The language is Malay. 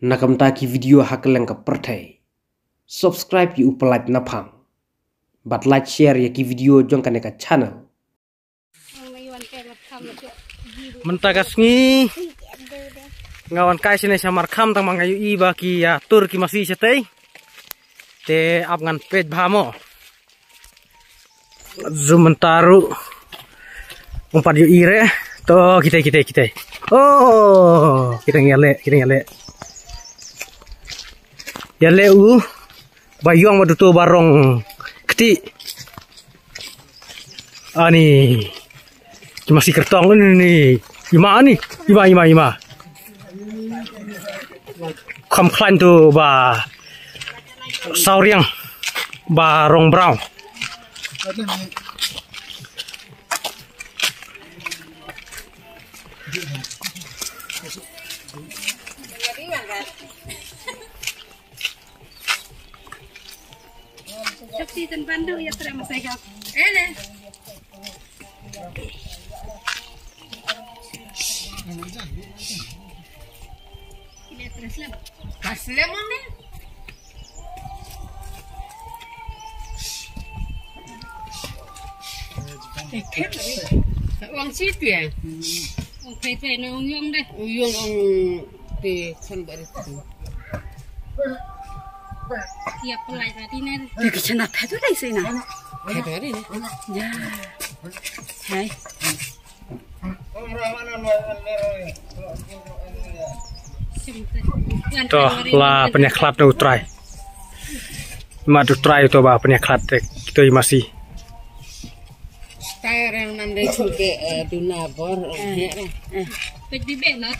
nakam taki video hakeleng ka pertai. Subscribe ki upalike napang. But like share ya ki video jong ka channel. Mentagas ngi ngawan kai sini samar kham tang mangayu I baki ya tur ki masih setei te abngan pej bhamo zumentaru umpat yu ire to kita oh kita ngale yale u bayong madutu barong keti ani masih kertong ini ima kam klan tu ba sauriang ba rong brown Season bandu ya terima saya. Ini. Ini terus lem. Kasih mana? Uang situ ya? Uang PP na uyung deh. Uyung di sambar itu. Tiap pelai tadi nih. Di sana pedo deh sih nah. Pedo deh. Ya. Hai. Toh lah penyaklat na utray. Madu try itu ba penyaklat kita masih. Tayar yang nandai juga duna bor. Pej di benat.